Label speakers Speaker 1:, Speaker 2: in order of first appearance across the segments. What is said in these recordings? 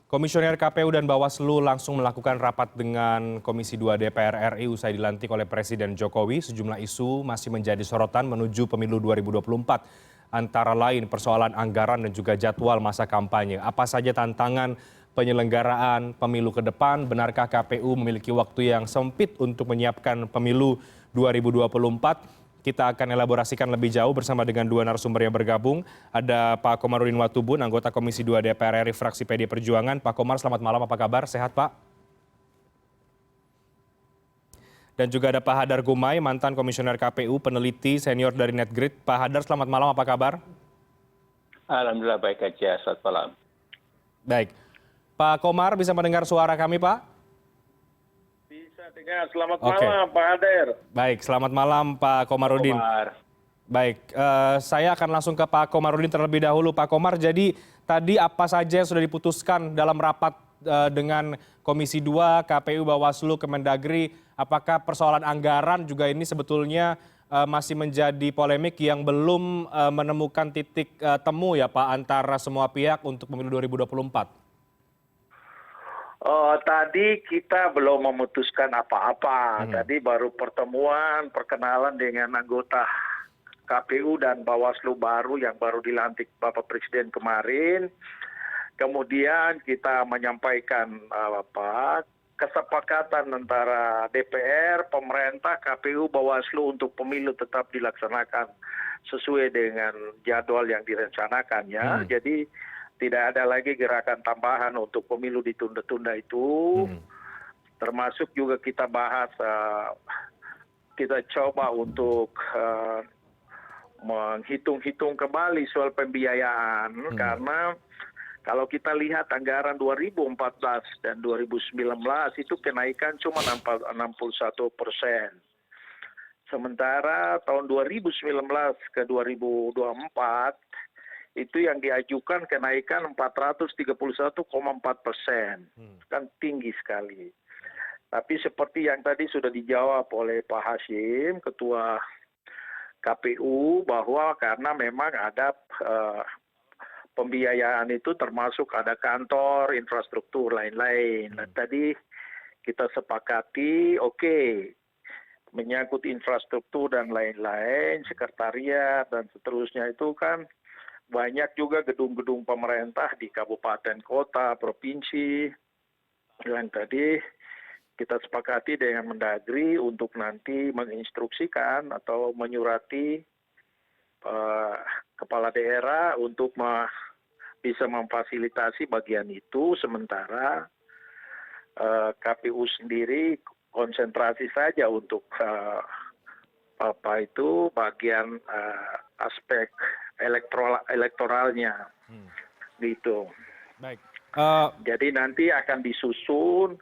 Speaker 1: Komisioner KPU dan Bawaslu langsung melakukan rapat dengan Komisi 2 DPR RI usai dilantik oleh Presiden Jokowi. Sejumlah isu masih menjadi sorotan menuju pemilu 2024, antara lain persoalan anggaran dan juga jadwal masa kampanye. Apa saja tantangan penyelenggaraan pemilu ke depan? Benarkah KPU memiliki waktu yang sempit untuk menyiapkan pemilu 2024? Kita akan elaborasikan lebih jauh bersama dengan dua narasumber yang bergabung. Ada Pak Komarudin Watubun, anggota Komisi 2 DPR RI fraksi PD Perjuangan. Pak Komar, selamat malam. Apa kabar? Sehat, Pak? Dan juga ada Pak Hadar Gumai, mantan Komisioner KPU, peneliti senior dari NetGrid. Pak Hadar, selamat malam. Apa kabar?
Speaker 2: Alhamdulillah baik aja. Selamat malam.
Speaker 1: Baik. Pak Komar, bisa mendengar suara kami, Pak?
Speaker 3: Bisa dengar. Selamat malam, Pak Hadar.
Speaker 1: Baik, selamat malam Pak Komarudin. Baik, saya akan langsung ke Pak Komarudin terlebih dahulu. Pak Komar, jadi tadi apa saja yang sudah diputuskan dalam rapat dengan Komisi 2, KPU, Bawaslu, Kemendagri? Apakah persoalan anggaran juga ini sebetulnya masih menjadi polemik yang belum menemukan titik temu ya Pak antara semua pihak untuk pemilu 2024?
Speaker 3: Tadi kita belum memutuskan apa-apa. Tadi baru pertemuan, perkenalan dengan anggota KPU dan Bawaslu baru yang baru dilantik Bapak Presiden kemarin. Kemudian kita menyampaikan kesepakatan antara DPR, pemerintah, KPU, Bawaslu untuk pemilu tetap dilaksanakan sesuai dengan jadwal yang direncanakan ya. Jadi tidak ada lagi gerakan tambahan untuk pemilu ditunda-tunda itu. Termasuk juga kita bahas, kita coba untuk menghitung-hitung kembali soal pembiayaan. Karena kalau kita lihat anggaran 2014 dan 2019 itu kenaikan cuma 61%. Sementara tahun 2019 ke 2024, itu yang diajukan kenaikan 431,4%, kan tinggi sekali. Tapi seperti yang tadi sudah dijawab oleh Pak Hashim, Ketua KPU, bahwa karena memang ada pembiayaan itu termasuk ada kantor, infrastruktur, lain-lain. Dan tadi kita sepakati, menyangkut infrastruktur dan lain-lain, sekretariat dan seterusnya itu kan banyak juga gedung-gedung pemerintah di kabupaten, kota, provinsi yang tadi kita sepakati dengan Mendagri untuk nanti menginstruksikan atau menyurati kepala daerah untuk bisa memfasilitasi bagian itu, sementara KPU sendiri konsentrasi saja untuk bagian aspek elektoralnya gitu.
Speaker 1: Baik.
Speaker 3: Jadi nanti akan disusun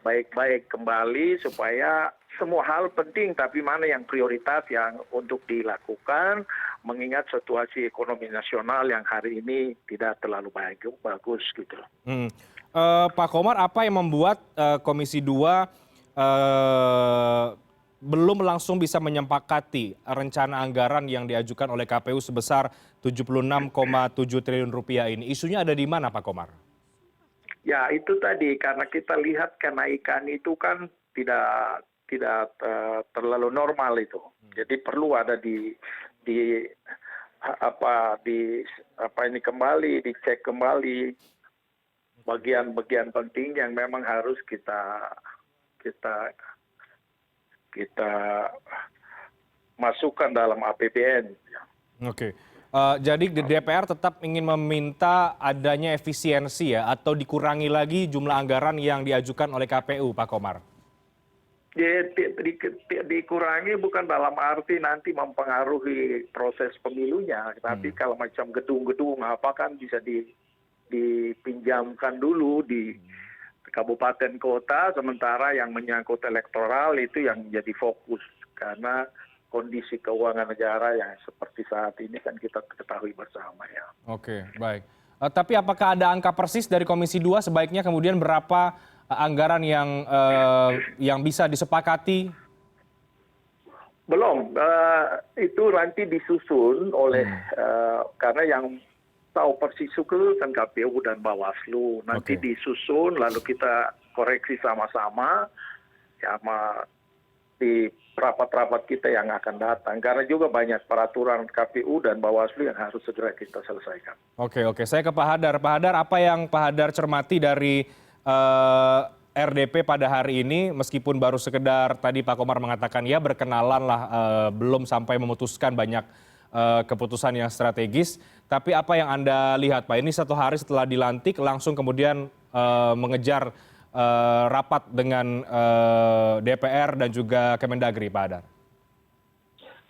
Speaker 3: baik-baik kembali supaya semua hal penting, tapi mana yang prioritas yang untuk dilakukan mengingat situasi ekonomi nasional yang hari ini tidak terlalu bagus gitu.
Speaker 1: Pak Komar, apa yang membuat Komisi 2 belum langsung bisa menyepakati rencana anggaran yang diajukan oleh KPU sebesar 76,7 triliun rupiah ini? Isunya ada di mana, Pak Komar?
Speaker 3: Ya, itu tadi karena kita lihat kenaikan itu kan tidak terlalu normal itu. Jadi perlu ada dicek kembali bagian-bagian penting yang memang harus kita masukkan dalam APBN.
Speaker 1: Oke. Jadi DPR tetap ingin meminta adanya efisiensi ya, atau dikurangi lagi jumlah anggaran yang diajukan oleh KPU, Pak Komar?
Speaker 3: Dikurangi bukan dalam arti nanti mempengaruhi proses pemilunya, tapi kalau macam gedung-gedung apa kan bisa dipinjamkan dulu di kabupaten kota, sementara yang menyangkut elektoral itu yang menjadi fokus karena kondisi keuangan negara yang seperti saat ini kan kita ketahui bersama ya.
Speaker 1: Oke, baik. Tapi apakah ada angka persis dari Komisi 2 sebaiknya kemudian berapa anggaran yang bisa disepakati?
Speaker 3: Belum, itu nanti disusun oleh karena yang tahu persis keputusan KPU dan Bawaslu. Nanti
Speaker 1: Oke.
Speaker 3: disusun, lalu kita koreksi sama-sama sama di rapat-rapat kita yang akan datang. Karena juga banyak peraturan KPU dan Bawaslu yang harus segera kita selesaikan.
Speaker 1: Oke, oke. Saya ke Pak Hadar. Pak Hadar, apa yang Pak Hadar cermati dari RDP pada hari ini, meskipun baru sekedar tadi Pak Komar mengatakan ya berkenalan lah, belum sampai memutuskan banyak keputusan yang strategis. Tapi apa yang Anda lihat, Pak? Ini 1 hari setelah dilantik langsung kemudian mengejar rapat dengan DPR dan juga Kemendagri, Pak Hadar.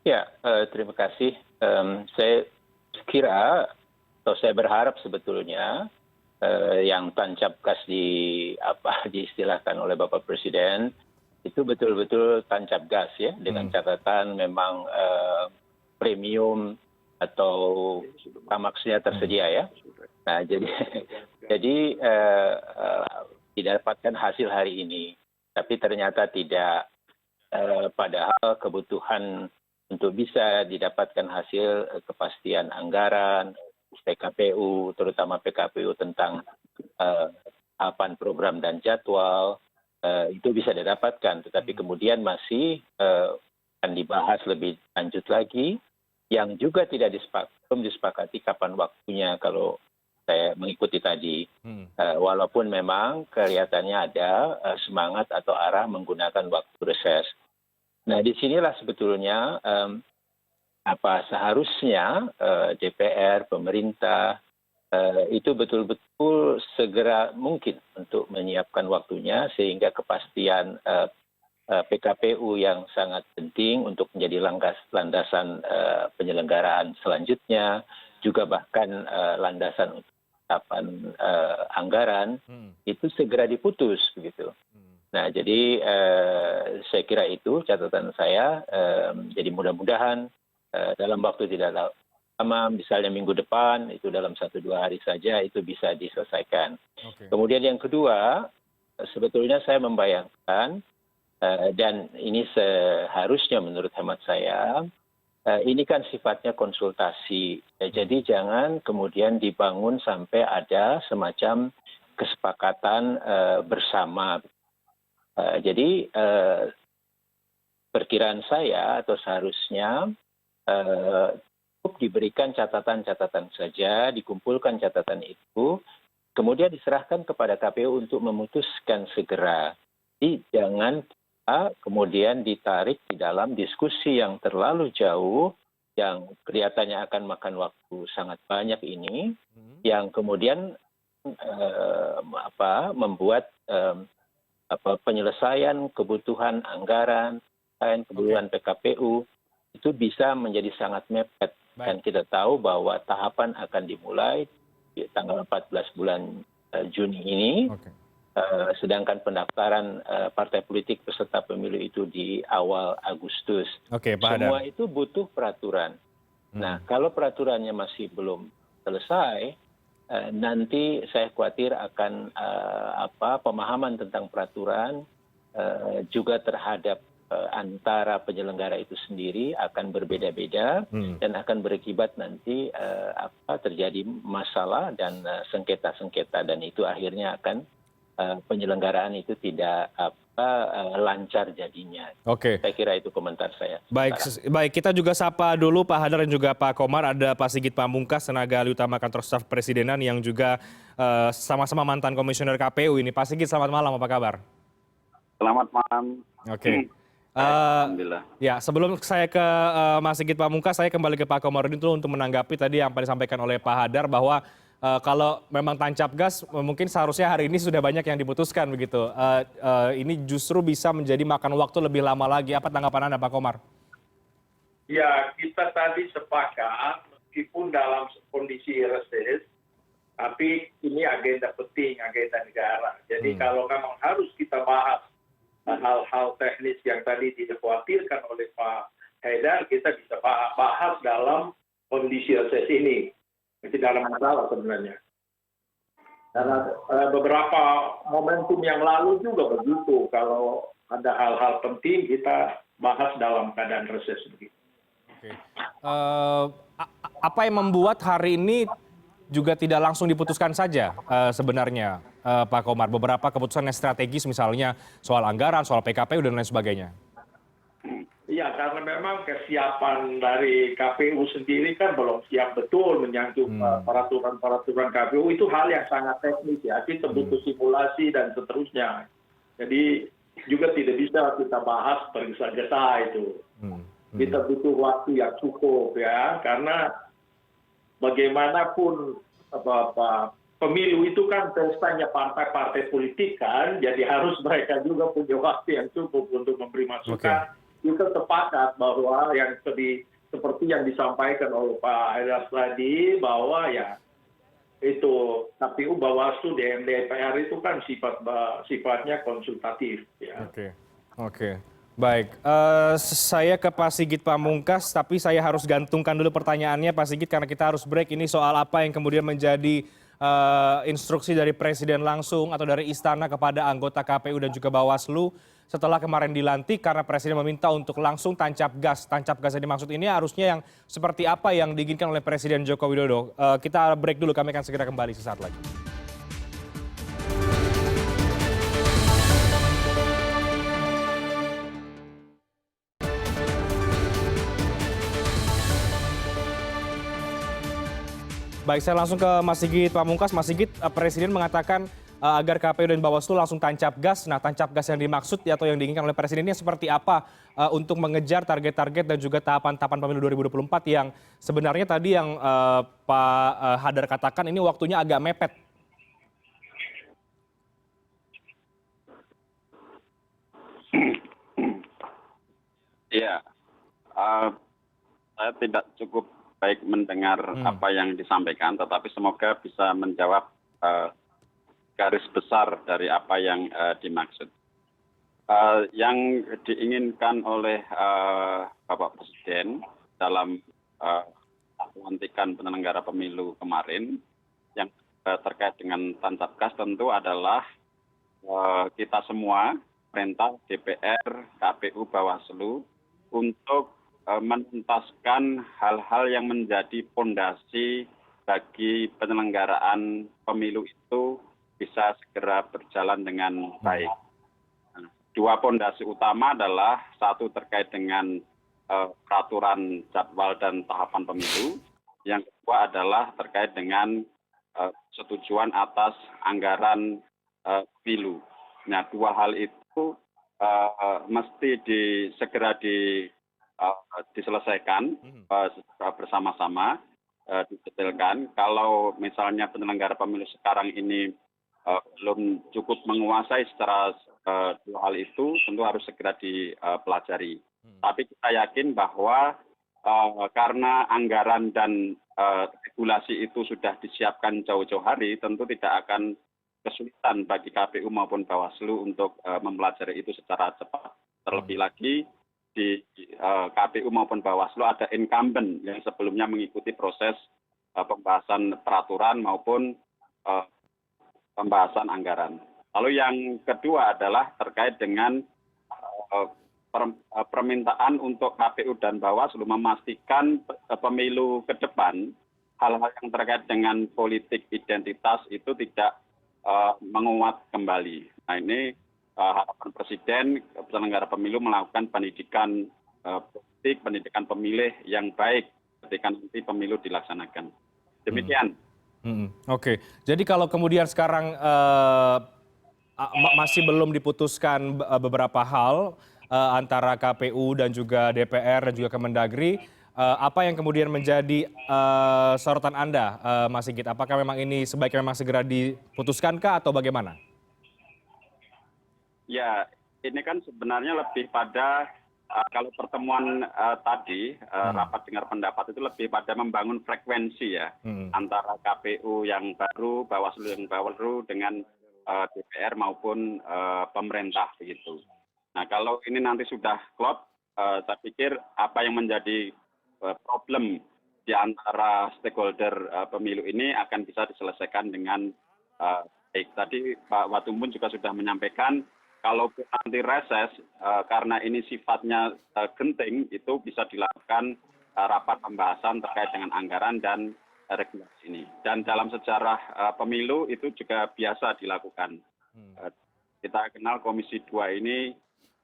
Speaker 2: Ya, terima kasih. Saya kira atau saya berharap sebetulnya yang tancap gas diistilahkan oleh Bapak Presiden itu betul-betul tancap gas ya, dengan catatan memang premium atau tamaksnya tersedia ya. Nah, jadi didapatkan hasil hari ini, tapi ternyata tidak. Padahal kebutuhan untuk bisa didapatkan hasil kepastian anggaran, PKPU, terutama PKPU tentang tahapan program dan jadwal, itu bisa didapatkan. Tetapi kemudian masih akan dibahas lebih lanjut lagi, yang juga belum disepakati kapan waktunya kalau saya mengikuti tadi. Walaupun memang kelihatannya ada semangat atau arah menggunakan waktu reses. Nah, disinilah sebetulnya seharusnya DPR, pemerintah itu betul-betul segera mungkin untuk menyiapkan waktunya sehingga kepastian PKPU yang sangat penting untuk menjadi landasan penyelenggaraan selanjutnya, juga bahkan landasan untuk tahapan anggaran itu segera diputus begitu. Nah, jadi saya kira itu catatan saya. Jadi mudah-mudahan dalam waktu tidak lama, misalnya minggu depan, itu dalam 1-2 hari saja itu bisa diselesaikan.
Speaker 1: Oke.
Speaker 2: Kemudian yang kedua, sebetulnya saya membayangkan dan ini seharusnya menurut hemat saya, ini kan sifatnya konsultasi. Jadi jangan kemudian dibangun sampai ada semacam kesepakatan bersama. Jadi perkiraan saya atau seharusnya cukup diberikan catatan-catatan saja, dikumpulkan catatan itu, kemudian diserahkan kepada KPU untuk memutuskan segera. Jadi jangan kemudian ditarik di dalam diskusi yang terlalu jauh, yang kelihatannya akan makan waktu sangat banyak ini, yang kemudian membuat penyelesaian kebutuhan anggaran, kebutuhan PKPU itu bisa menjadi sangat mepet. Dan kita tahu bahwa tahapan akan dimulai di tanggal 14 bulan Juni ini. Sedangkan pendaftaran partai politik peserta pemilu itu di awal Agustus.
Speaker 1: Oke, Pak Hadar.
Speaker 2: Semua itu butuh peraturan. Nah, kalau peraturannya masih belum selesai, nanti saya khawatir akan pemahaman tentang peraturan juga terhadap antara penyelenggara itu sendiri akan berbeda-beda dan akan berakibat nanti terjadi masalah dan sengketa-sengketa, dan itu akhirnya akan penyelenggaraan itu tidak lancar jadinya.
Speaker 1: Oke.
Speaker 2: Saya kira itu komentar saya.
Speaker 1: Baik, kita juga sapa dulu Pak Hadar dan juga Pak Komar. Ada Pak Sigit Pamungkas, tenaga ahli utama kantor staf Presidenan yang juga sama-sama mantan komisioner KPU ini. Pak Sigit, selamat malam, apa kabar?
Speaker 4: Selamat malam.
Speaker 1: Oke.
Speaker 4: Alhamdulillah.
Speaker 1: Ya, sebelum saya ke Mas Sigit Pamungkas, saya kembali ke Pak Komarudin dulu untuk menanggapi tadi yang disampaikan oleh Pak Hadar bahwa kalau memang tancap gas, mungkin seharusnya hari ini sudah banyak yang diputuskan begitu. Ini justru bisa menjadi makan waktu lebih lama lagi. Apa tanggapan Anda, Pak Komar?
Speaker 3: Ya, kita tadi sepakat meskipun dalam kondisi reses, tapi ini agenda penting, agenda negara. Jadi kalau memang harus kita bahas hal-hal teknis yang tadi dikhawatirkan oleh Pak Haidar, kita bisa bahas dalam kondisi reses ini. Tidak ada masalah sebenarnya. Karena beberapa momentum yang lalu juga begitu. Kalau ada hal-hal penting kita bahas dalam keadaan reses begitu.
Speaker 1: Oke. Apa yang membuat hari ini juga tidak langsung diputuskan saja sebenarnya, Pak Komar. Beberapa keputusan yang strategis misalnya soal anggaran, soal PKPU dan lain sebagainya.
Speaker 3: Iya, karena memang kesiapan dari KPU sendiri kan belum siap betul menyangkut peraturan-peraturan KPU, itu hal yang sangat teknis ya, kita butuh simulasi dan seterusnya. Jadi juga tidak bisa kita bahas tergesa-gesa itu. Kita butuh waktu yang cukup ya, karena bagaimanapun pemilu itu kan pestanya partai-partai politik kan, jadi harus mereka juga punya waktu yang cukup untuk memberi masukan. Kita sepakat bahwa yang seperti yang disampaikan oleh Pak Haidar tadi, bahwa ya itu KPU, Bawaslu, DPR itu kan sifatnya konsultatif. Ya.
Speaker 1: Oke. Baik, saya ke Pak Sigit Pamungkas, tapi saya harus gantungkan dulu pertanyaannya Pak Sigit karena kita harus break. Ini soal apa yang kemudian menjadi instruksi dari Presiden langsung atau dari Istana kepada anggota KPU dan juga Bawaslu setelah kemarin dilantik, karena Presiden meminta untuk langsung tancap gas. Tancap gas yang dimaksud ini harusnya yang seperti apa yang diinginkan oleh Presiden Joko Widodo. Kita break dulu, kami akan segera kembali sesaat lagi. Baik, saya langsung ke Mas Sigit Pamungkas. Mas Sigit, Presiden mengatakan agar KPU dan Bawaslu langsung tancap gas. Nah, tancap gas yang dimaksud atau yang diinginkan oleh Presiden ini seperti apa untuk mengejar target-target dan juga tahapan-tahapan pemilu 2024 yang sebenarnya tadi yang Pak Hadar katakan ini waktunya agak mepet.
Speaker 4: Iya, saya tidak cukup baik mendengar apa yang disampaikan, tetapi semoga bisa menjawab garis besar dari apa yang dimaksud. Yang diinginkan oleh Bapak Presiden dalam pelantikan penyelenggara pemilu kemarin, yang terkait dengan tancap gas tentu adalah kita semua, pemerintah, DPR, KPU, Bawaslu, untuk menuntaskan hal-hal yang menjadi fondasi bagi penyelenggaraan pemilu itu bisa segera berjalan dengan baik. Dua fondasi utama adalah satu terkait dengan peraturan jadwal dan tahapan pemilu. Yang kedua adalah terkait dengan setujuan atas anggaran pemilu. Nah, dua hal itu mesti segera diselesaikan bersama-sama, didetailkan. Kalau misalnya penyelenggara pemilu sekarang ini belum cukup menguasai secara dua hal itu, tentu harus segera dipelajari. Tapi kita yakin bahwa karena anggaran dan regulasi itu sudah disiapkan jauh-jauh hari, tentu tidak akan kesulitan bagi KPU maupun Bawaslu untuk mempelajari itu secara cepat. Terlebih lagi di KPU maupun Bawaslu ada incumbent yang sebelumnya mengikuti proses pembahasan peraturan maupun pembahasan anggaran. Lalu yang kedua adalah terkait dengan permintaan untuk KPU dan Bawaslu memastikan pemilu ke depan hal-hal yang terkait dengan politik identitas itu tidak menguat kembali. Nah, ini harapan Presiden penyelenggara pemilu melakukan pendidikan politik, pendidikan pemilih yang baik ketika nanti pemilu dilaksanakan. Demikian.
Speaker 1: Oke, jadi kalau kemudian sekarang masih belum diputuskan beberapa hal antara KPU dan juga DPR dan juga Kemendagri, apa yang kemudian menjadi sorotan Anda, Mas Sigit? Apakah memang ini sebaiknya memang segera diputuskankah atau bagaimana?
Speaker 4: Ya, ini kan sebenarnya lebih pada kalau pertemuan tadi rapat dengar pendapat itu lebih pada membangun frekuensi ya antara KPU yang baru, Bawaslu yang baru dengan DPR maupun pemerintah begitu. Nah, kalau ini nanti sudah klop, saya pikir apa yang menjadi problem di antara stakeholder pemilu ini akan bisa diselesaikan dengan baik. Tadi Pak Watumbun juga sudah menyampaikan kalau nanti reses karena ini sifatnya genting, itu bisa dilakukan rapat pembahasan terkait dengan anggaran dan regulasi ini. Dan dalam sejarah pemilu itu juga biasa dilakukan. Kita kenal Komisi 2 ini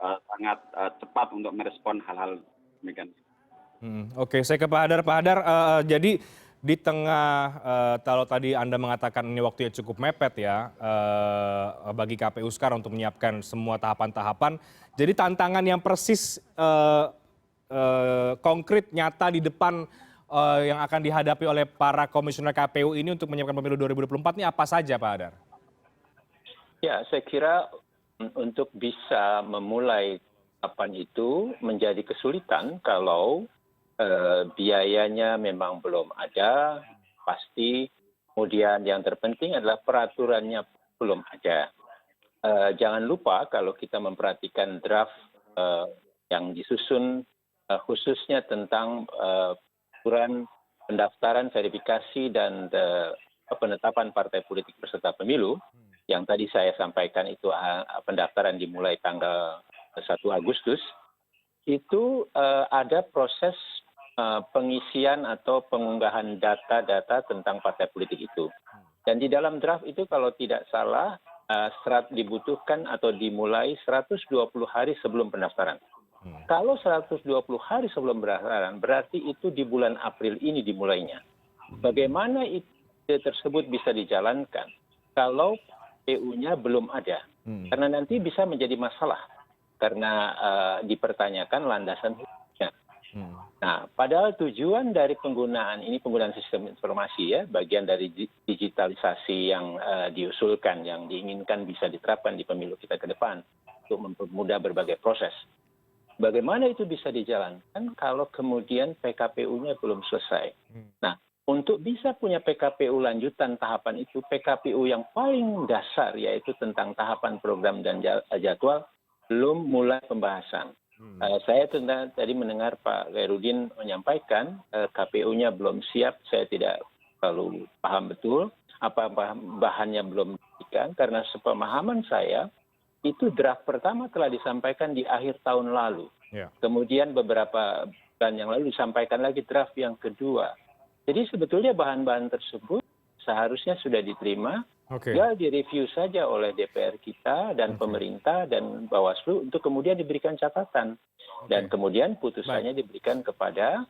Speaker 4: sangat cepat untuk merespon hal-hal demikian.
Speaker 1: Oke, saya ke Pak Hadar. Pak Hadar, jadi di tengah kalau tadi Anda mengatakan ini waktunya cukup mepet ya bagi KPU sekarang untuk menyiapkan semua tahapan-tahapan. Jadi tantangan yang persis konkret nyata di depan yang akan dihadapi oleh para komisioner KPU ini untuk menyiapkan pemilu 2024 ini apa saja, Pak Hadar?
Speaker 2: Ya, saya kira untuk bisa memulai tahapan itu menjadi kesulitan kalau biayanya memang belum ada, pasti. Kemudian yang terpenting adalah peraturannya belum ada. Jangan lupa kalau kita memperhatikan draft yang disusun khususnya tentang aturan pendaftaran, verifikasi, dan penetapan partai politik peserta pemilu, yang tadi saya sampaikan itu pendaftaran dimulai tanggal 1 Agustus, itu ada proses pengisian atau pengunggahan data-data tentang partai politik itu. Dan di dalam draft itu kalau tidak salah dibutuhkan atau dimulai 120 hari sebelum pendaftaran. Kalau 120 hari sebelum pendaftaran berarti itu di bulan April ini dimulainya. Bagaimana itu tersebut bisa dijalankan kalau PU-nya belum ada? Karena nanti bisa menjadi masalah karena dipertanyakan landasan hukumnya. Nah, padahal tujuan dari penggunaan sistem informasi ya, bagian dari digitalisasi yang diusulkan, yang diinginkan bisa diterapkan di pemilu kita ke depan untuk mempermudah berbagai proses. Bagaimana itu bisa dijalankan kalau kemudian PKPU-nya belum selesai? Nah, untuk bisa punya PKPU lanjutan tahapan itu, PKPU yang paling dasar yaitu tentang tahapan program dan jadwal belum mulai pembahasan. Saya tadi mendengar Pak Khairuddin menyampaikan KPU-nya belum siap. Saya tidak terlalu paham betul apa bahannya belum diberikan, karena sepemahaman saya itu draft pertama telah disampaikan di akhir tahun lalu. Kemudian beberapa bulan yang lalu disampaikan lagi draft yang kedua. Jadi sebetulnya bahan-bahan tersebut seharusnya sudah diterima, tinggal direview saja oleh DPR kita dan pemerintah dan Bawaslu untuk kemudian diberikan catatan. Dan kemudian putusannya diberikan kepada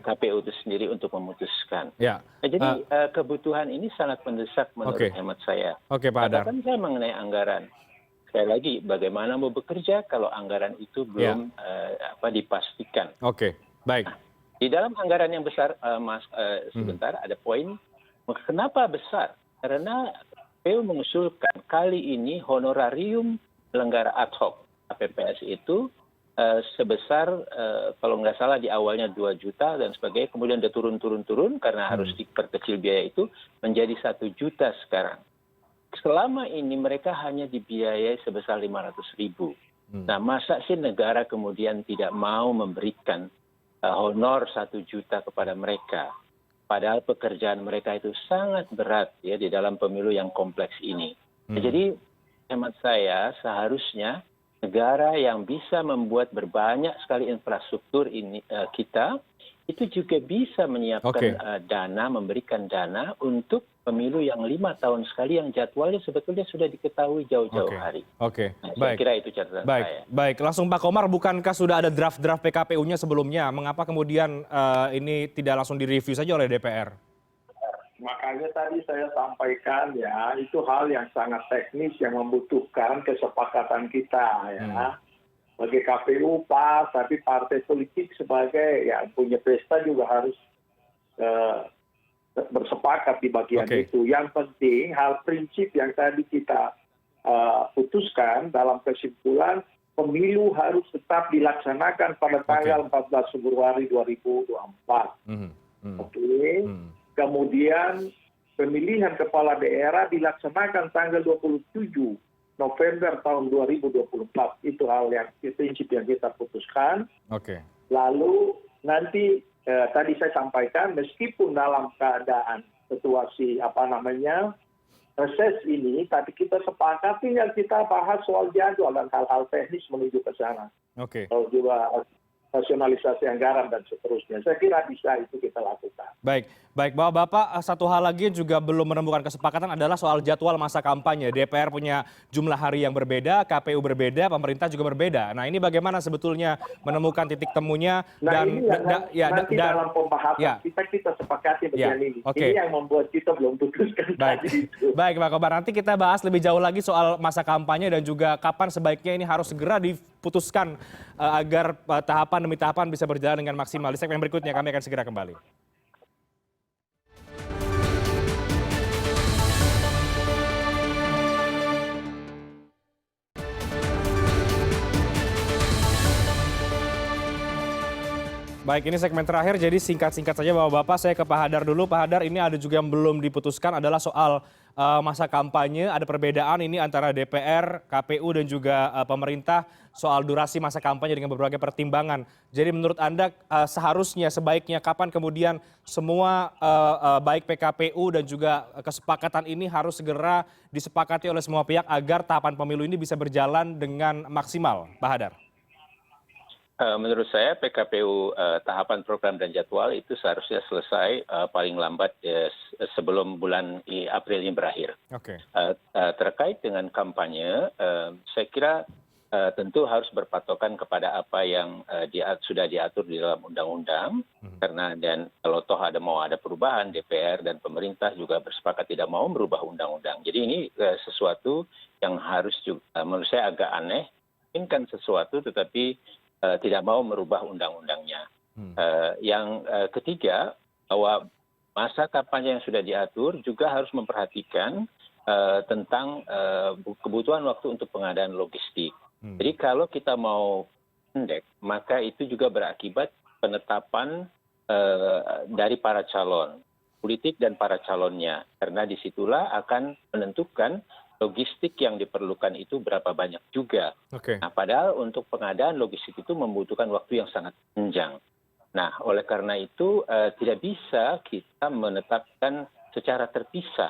Speaker 2: KPU itu sendiri untuk memutuskan. Nah, jadi kebutuhan ini sangat mendesak menurut hemat saya.
Speaker 1: Oke, Pak Hadar.
Speaker 2: Katakan saya mengenai anggaran. Sekali lagi, bagaimana mau bekerja kalau anggaran itu belum dipastikan.
Speaker 1: Baik.
Speaker 2: Nah, di dalam anggaran yang besar, Mas, sebentar ada poin. Kenapa besar? Karena KPU mengusulkan kali ini honorarium penyelenggara ad hoc KPPS itu sebesar kalau nggak salah di awalnya 2 juta dan sebagainya, kemudian dia turun karena harus diperkecil biaya itu menjadi 1 juta sekarang. Selama ini mereka hanya dibiayai sebesar 500.000. Nah, masa sih negara kemudian tidak mau memberikan honor 1 juta kepada mereka? Padahal pekerjaan mereka itu sangat berat ya di dalam pemilu yang kompleks ini. Jadi hemat saya seharusnya negara yang bisa membuat berbanyak sekali infrastruktur ini kita itu juga bisa menyiapkan dana, memberikan dana untuk pemilu yang 5 tahun sekali yang jadwalnya sebetulnya sudah diketahui jauh-jauh hari. Nah, saya kira itu catatan saya.
Speaker 1: Baik, langsung Pak Komar, bukankah sudah ada draft-draft PKPU-nya sebelumnya? Mengapa kemudian ini tidak langsung direview saja oleh DPR?
Speaker 3: Makanya tadi saya sampaikan ya, itu hal yang sangat teknis yang membutuhkan kesepakatan kita ya. Bagi KPU pas, tapi partai politik sebagai yang punya pesta juga harus bersepakat di bagian itu. Yang penting hal prinsip yang tadi kita putuskan dalam kesimpulan, pemilu harus tetap dilaksanakan pada tanggal 14 Februari 2024. Kemudian pemilihan kepala daerah dilaksanakan tanggal 27 November tahun 2024. Itu hal yang prinsip yang kita putuskan. Lalu nanti tadi saya sampaikan, meskipun dalam keadaan situasi reses ini, tapi kita sepakati yang kita bahas soal jadwal dan hal-hal teknis menuju ke sana. Kalau juga rasionalisasi anggaran dan seterusnya. Saya kira bisa itu kita lakukan.
Speaker 1: Baik, Baik, Bapak, satu hal lagi yang juga belum menemukan kesepakatan adalah soal jadwal masa kampanye. DPR punya jumlah hari yang berbeda, KPU berbeda, pemerintah juga berbeda. Nah, ini bagaimana sebetulnya menemukan titik temunya
Speaker 3: Nah
Speaker 1: dan
Speaker 3: ini yang nanti dalam pembahasan
Speaker 1: ya,
Speaker 3: kita sepakati
Speaker 1: ya,
Speaker 3: bagian ini.
Speaker 1: oke.
Speaker 3: Ini yang membuat kita belum putuskan
Speaker 1: Baik,
Speaker 3: tadi itu.
Speaker 1: baik Pak Kobar. Nanti kita bahas lebih jauh lagi soal masa kampanye dan juga kapan sebaiknya ini harus segera diputuskan agar tahapan demi tahapan bisa berjalan dengan maksimal. Di segmen berikutnya kami akan segera kembali. Baik, ini segmen terakhir, jadi singkat-singkat saja Bapak-Bapak. Saya ke Pak Hadar dulu. Pak Hadar, ini ada juga yang belum diputuskan adalah soal masa kampanye. Ada perbedaan ini antara DPR, KPU, dan juga pemerintah soal durasi masa kampanye dengan berbagai pertimbangan. Jadi menurut Anda seharusnya, sebaiknya kapan kemudian semua baik PKPU dan juga kesepakatan ini harus segera disepakati oleh semua pihak agar tahapan pemilu ini bisa berjalan dengan maksimal, Pak Hadar?
Speaker 2: Menurut saya PKPU tahapan program dan jadwal itu seharusnya selesai paling lambat sebelum bulan April ini berakhir.
Speaker 1: Oke.
Speaker 2: Terkait dengan kampanye, saya kira tentu harus berpatokan kepada apa yang sudah diatur di dalam undang-undang. Karena dan kalau toh mau ada perubahan, DPR dan pemerintah juga bersepakat tidak mau merubah undang-undang. Jadi ini sesuatu yang harus juga, menurut saya agak aneh. Inginkan sesuatu tetapi tidak mau merubah undang-undangnya. Yang ketiga, bahwa masa kampanye yang sudah diatur juga harus memperhatikan tentang kebutuhan waktu untuk pengadaan logistik. Jadi kalau kita mau pendek, maka itu juga berakibat penetapan dari para calon politik dan para calonnya. Karena disitulah akan menentukan logistik yang diperlukan itu berapa banyak juga.
Speaker 1: Oke.
Speaker 2: Nah, padahal untuk pengadaan logistik itu membutuhkan waktu yang sangat panjang. Nah, oleh karena itu tidak bisa kita menetapkan secara terpisah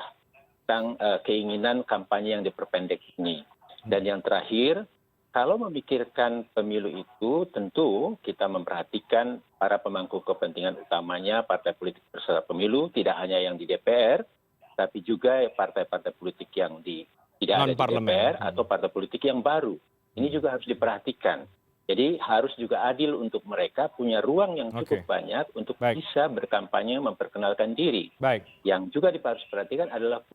Speaker 2: tentang keinginan kampanye yang diperpendek ini. Dan yang terakhir, kalau memikirkan pemilu itu tentu kita memperhatikan para pemangku kepentingan utamanya partai politik peserta pemilu, tidak hanya yang di DPR, tapi juga partai-partai politik yang tidak ada di DPR atau partai politik yang baru. Ini juga harus diperhatikan. Jadi harus juga adil untuk mereka, punya ruang yang cukup banyak untuk bisa berkampanye memperkenalkan diri. Yang juga harus diperhatikan adalah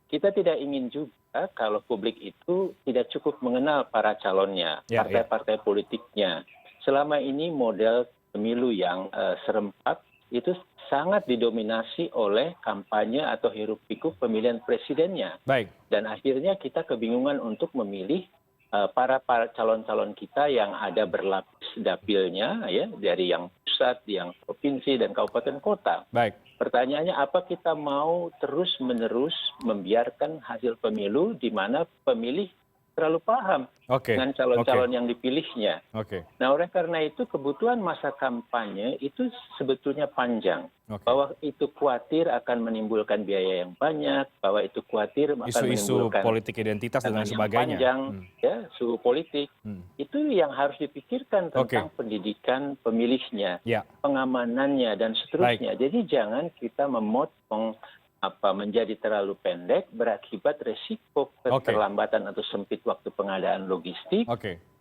Speaker 2: kita tidak ingin juga kalau publik itu tidak cukup mengenal para calonnya, partai-partai politiknya. Selama ini model pemilu yang serempak itu sangat didominasi oleh kampanye atau hiruk-pikuk pemilihan presidennya. Dan akhirnya kita kebingungan untuk memilih para calon-calon kita yang ada berlapis dapilnya, ya, dari yang pusat, yang provinsi, dan kabupaten kota. Pertanyaannya, apa kita mau terus-menerus membiarkan hasil pemilu di mana pemilih terlalu paham dengan calon-calon yang dipilihnya. Nah, oleh karena itu kebutuhan masa kampanye itu sebetulnya panjang. Bahwa itu khawatir akan menimbulkan biaya yang banyak, bahwa itu khawatir akan
Speaker 1: isu-isu
Speaker 2: menimbulkan
Speaker 1: politik identitas dan lain sebagainya.
Speaker 2: Panjang, ya, suhu politik. Itu yang harus dipikirkan tentang pendidikan pemilihnya, pengamanannya, dan seterusnya. Jadi jangan kita memotong menjadi terlalu pendek berakibat resiko keterlambatan atau sempit waktu pengadaan logistik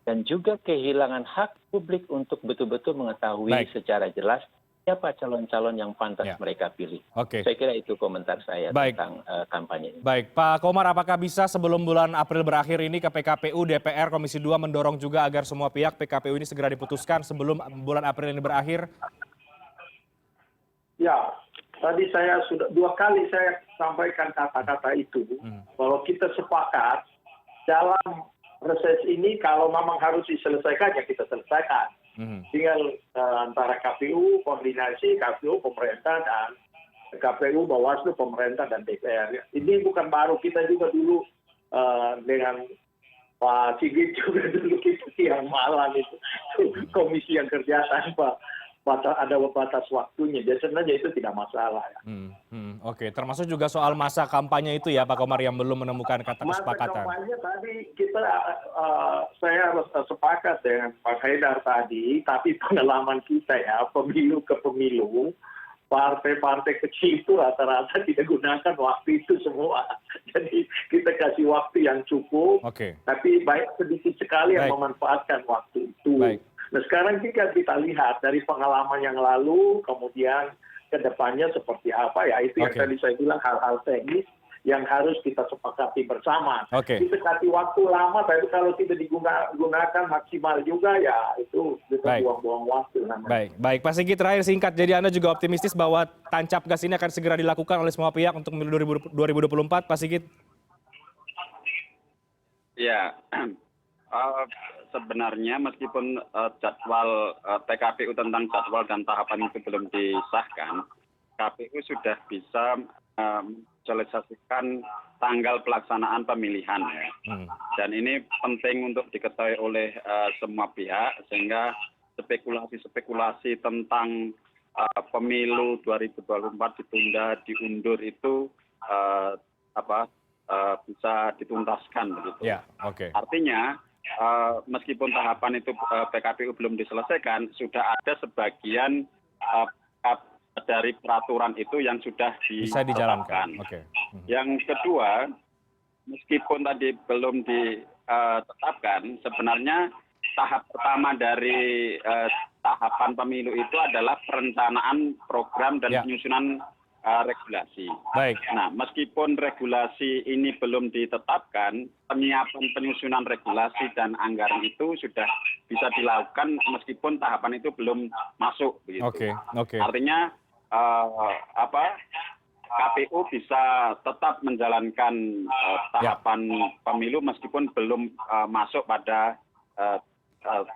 Speaker 2: dan juga kehilangan hak publik untuk betul-betul mengetahui secara jelas siapa calon-calon yang pantas mereka pilih. Saya kira itu komentar saya tentang kampanye ini.
Speaker 1: Baik, Pak Komar, apakah bisa sebelum bulan April berakhir ini ke PKPU, DPR, Komisi 2 mendorong juga agar semua pihak PKPU ini segera diputuskan sebelum bulan April ini berakhir?
Speaker 3: Ya, tadi saya sudah 2 kali saya sampaikan kata-kata itu, bahwa kita sepakat dalam reses ini kalau memang harus diselesaikan ya kita selesaikan. Tinggal antara KPU koordinasi, KPU pemerintah dan KPU Bawaslu pemerintah dan DPR. Ini bukan baru, kita juga dulu dengan Pak Sigit juga dulu itu siang malam itu komisi yang kerja tanpa ada batas waktunya. Jadi sebenarnya itu tidak masalah.
Speaker 1: Termasuk juga soal masa kampanye itu ya Pak Komar yang belum menemukan kata kesepakatan.
Speaker 3: Masa kampanye tadi saya sepakat dengan Pak Haidar tadi, tapi pengalaman kita ya pemilu ke pemilu partai-partai kecil itu rata-rata tidak gunakan waktu itu semua. Jadi kita kasih waktu yang cukup,
Speaker 1: Oke.
Speaker 3: tapi sedikit sekali yang
Speaker 1: Baik.
Speaker 3: memanfaatkan waktu itu.
Speaker 1: Baik.
Speaker 3: Nah sekarang jika kita lihat dari pengalaman yang lalu, kemudian ke depannya seperti apa, ya itu yang
Speaker 1: Oke.
Speaker 3: tadi saya bilang hal-hal teknis yang harus kita sepakati bersama.
Speaker 1: Oke.
Speaker 3: Kita kasih waktu lama, tapi kalau tidak digunakan maksimal juga, ya itu kita
Speaker 1: Baik.
Speaker 3: buang-buang waktu namanya.
Speaker 1: Baik. Pak Sigit, terakhir singkat. Jadi Anda juga optimistis bahwa tancap gas ini akan segera dilakukan oleh semua pihak untuk pemilu 2024, Pak Sigit?
Speaker 4: Ya, sebenarnya meskipun jadwal PKPU tentang jadwal dan tahapan itu belum disahkan, KPU sudah bisa mensosialisasikan tanggal pelaksanaan pemilihan ya. Dan ini penting untuk diketahui oleh semua pihak sehingga spekulasi-spekulasi tentang pemilu 2024 ditunda, diundur itu bisa dituntaskan begitu.
Speaker 1: Ya, oke.
Speaker 4: Artinya meskipun tahapan itu PKPU belum diselesaikan, sudah ada sebagian dari peraturan itu yang sudah
Speaker 1: Bisa dijalankan.
Speaker 4: ditetapkan.
Speaker 1: Oke.
Speaker 4: Yang kedua, meskipun tadi belum ditetapkan, sebenarnya tahap pertama dari tahapan pemilu itu adalah perencanaan program dan
Speaker 1: Ya.
Speaker 4: penyusunan regulasi.
Speaker 1: Baik.
Speaker 4: Nah, meskipun regulasi ini belum ditetapkan, penyiapan penyusunan regulasi dan anggaran itu sudah bisa dilakukan meskipun tahapan itu belum masuk. Begitu.
Speaker 1: Oke.
Speaker 4: Artinya KPU bisa tetap menjalankan tahapan pemilu meskipun belum masuk pada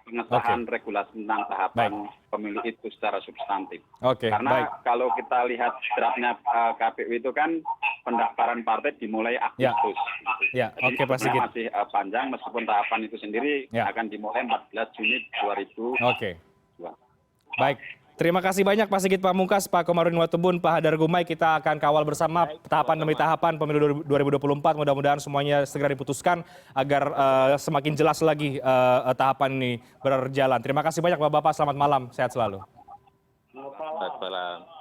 Speaker 4: pengesahan regulasi tentang tahapan pemilu itu secara substantif.
Speaker 1: Oke.
Speaker 4: Karena
Speaker 1: Baik.
Speaker 4: kalau kita lihat draftnya KPU itu kan pendaftaran partai dimulai Agustus.
Speaker 1: Ya,
Speaker 4: Jadi
Speaker 1: oke Pak Sigit.
Speaker 4: masih panjang meskipun tahapan itu sendiri akan dimulai 14 Juni 2022.
Speaker 1: Oke. Baik. Terima kasih banyak Pak Sigit Pamungkas, Pak Komarudin Watubun, Pak Hadar Gumai. Kita akan kawal bersama tahapan demi tahapan pemilu 2024. Mudah-mudahan semuanya segera diputuskan agar semakin jelas lagi tahapan ini berjalan. Terima kasih banyak Bapak-Bapak. Selamat malam. Sehat selalu.
Speaker 2: Selamat malam.